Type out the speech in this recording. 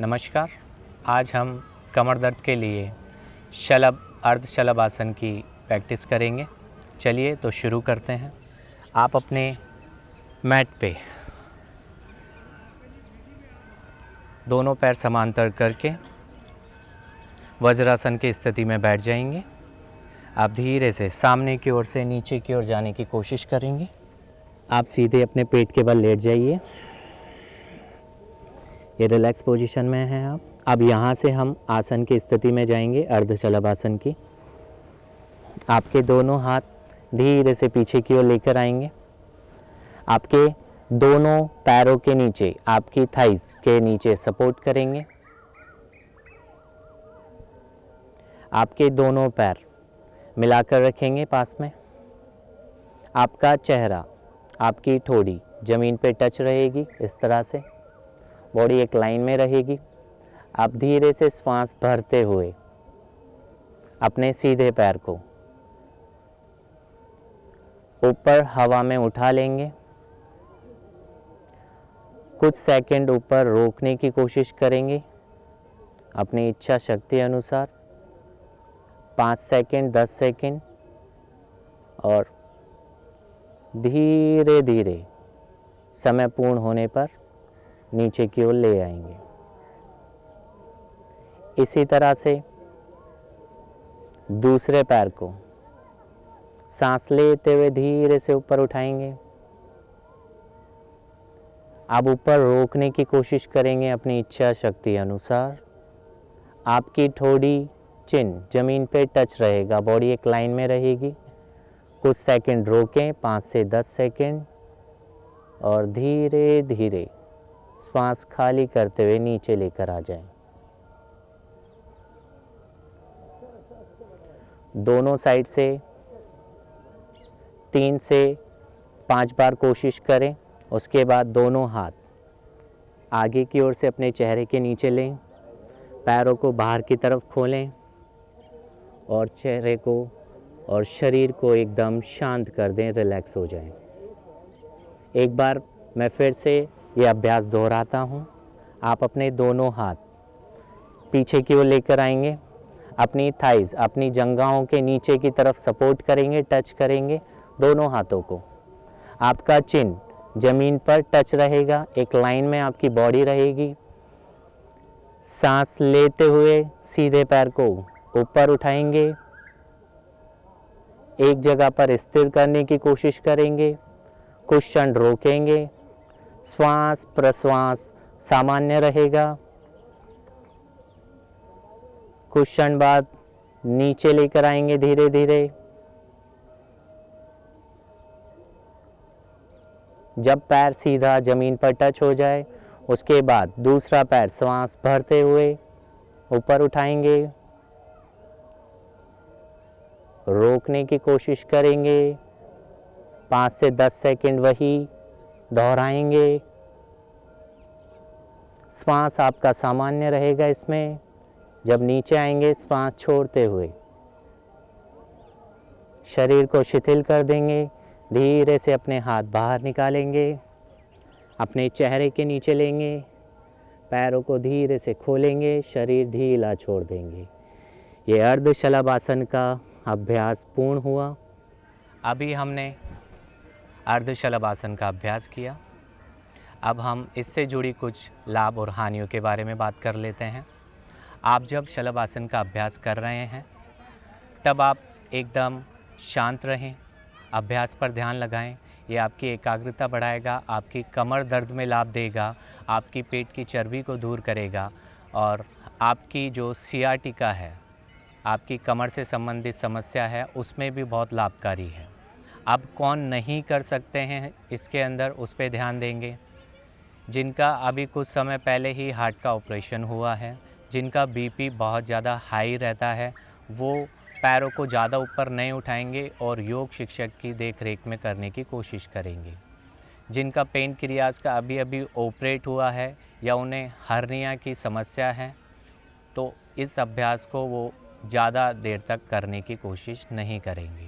नमस्कार। आज हम कमर दर्द के लिए शलभ अर्ध शलभ आसन की प्रैक्टिस करेंगे। चलिए तो शुरू करते हैं। आप अपने मैट पे दोनों पैर समांतर करके वज्रासन की स्थिति में बैठ जाएंगे। आप धीरे से सामने की ओर से नीचे की ओर जाने की कोशिश करेंगे। आप सीधे अपने पेट के बल लेट जाइए। ये रिलैक्स पोजीशन में हैं आप। अब यहाँ से हम आसन की स्थिति में जाएंगे, अर्ध शलभ आसन की। आपके दोनों हाथ धीरे से पीछे की ओर लेकर आएंगे। आपके दोनों पैरों के नीचे, आपकी थाइस के नीचे सपोर्ट करेंगे। आपके दोनों पैर मिलाकर रखेंगे पास में। आपका चेहरा, आपकी ठोड़ी ज़मीन पे टच रहेगी। इस तरह से बॉडी एक लाइन में रहेगी। आप धीरे से श्वास भरते हुए अपने सीधे पैर को ऊपर हवा में उठा लेंगे। कुछ सेकंड ऊपर रोकने की कोशिश करेंगे अपनी इच्छा शक्ति अनुसार। 5 सेकंड, 10 सेकंड, और धीरे धीरे समय पूर्ण होने पर नीचे की ओर ले आएंगे। इसी तरह से दूसरे पैर को सांस लेते हुए धीरे से ऊपर उठाएंगे। आप ऊपर रोकने की कोशिश करेंगे अपनी इच्छा शक्ति अनुसार। आपकी ठोड़ी, चिन जमीन पे टच रहेगा, बॉडी एक लाइन में रहेगी। कुछ सेकंड रोकें, 5 से 10 सेकंड, और धीरे धीरे श्वास खाली करते हुए नीचे लेकर आ जाएं। दोनों साइड से 3 से 5 बार कोशिश करें। उसके बाद दोनों हाथ आगे की ओर से अपने चेहरे के नीचे लें। पैरों को बाहर की तरफ खोलें और चेहरे को और शरीर को एकदम शांत कर दें, रिलैक्स हो जाएं। एक बार मैं फिर से ये अभ्यास दोहराता हूँ। आप अपने दोनों हाथ पीछे की ओर लेकर आएंगे। अपनी थाइज, अपनी जंघाओं के नीचे की तरफ सपोर्ट करेंगे, टच करेंगे दोनों हाथों को। आपका चिन जमीन पर टच रहेगा, एक लाइन में आपकी बॉडी रहेगी। सांस लेते हुए सीधे पैर को ऊपर उठाएंगे, एक जगह पर स्थिर करने की कोशिश करेंगे। कुछ क्षण रोकेंगे। श्वास प्रश्वास सामान्य रहेगा। कुछ क्षण बाद नीचे लेकर आएंगे धीरे धीरे। जब पैर सीधा जमीन पर टच हो जाए, उसके बाद दूसरा पैर श्वास भरते हुए ऊपर उठाएंगे। रोकने की कोशिश करेंगे। 5 से 10 सेकंड वही दोहराएंगे। श्वास आपका सामान्य रहेगा इसमें। जब नीचे आएंगे, श्वास छोड़ते हुए शरीर को शिथिल कर देंगे। धीरे से अपने हाथ बाहर निकालेंगे, अपने चेहरे के नीचे लेंगे, पैरों को धीरे से खोलेंगे, शरीर ढीला छोड़ देंगे। ये अर्ध शलभ आसन का अभ्यास पूर्ण हुआ। अभी हमने अर्ध शलभ आसन का अभ्यास किया। अब हम इससे जुड़ी कुछ लाभ और हानियों के बारे में बात कर लेते हैं। आप जब शलभ आसन का अभ्यास कर रहे हैं, तब आप एकदम शांत रहें, अभ्यास पर ध्यान लगाएं। ये आपकी एकाग्रता बढ़ाएगा, आपकी कमर दर्द में लाभ देगा, आपकी पेट की चर्बी को दूर करेगा, और आपकी जो सियाटिका है, आपकी कमर से संबंधित समस्या है, उसमें भी बहुत लाभकारी है। अब कौन नहीं कर सकते हैं इसके अंदर, उस पर ध्यान देंगे। जिनका अभी कुछ समय पहले ही हार्ट का ऑपरेशन हुआ है, जिनका बीपी बहुत ज़्यादा हाई रहता है, वो पैरों को ज़्यादा ऊपर नहीं उठाएंगे और योग शिक्षक की देख रेख में करने की कोशिश करेंगे। जिनका पेन क्रियाज का अभी अभी ऑपरेट हुआ है या उन्हें हर्निया की समस्या है, तो इस अभ्यास को वो ज़्यादा देर तक करने की कोशिश नहीं करेंगे।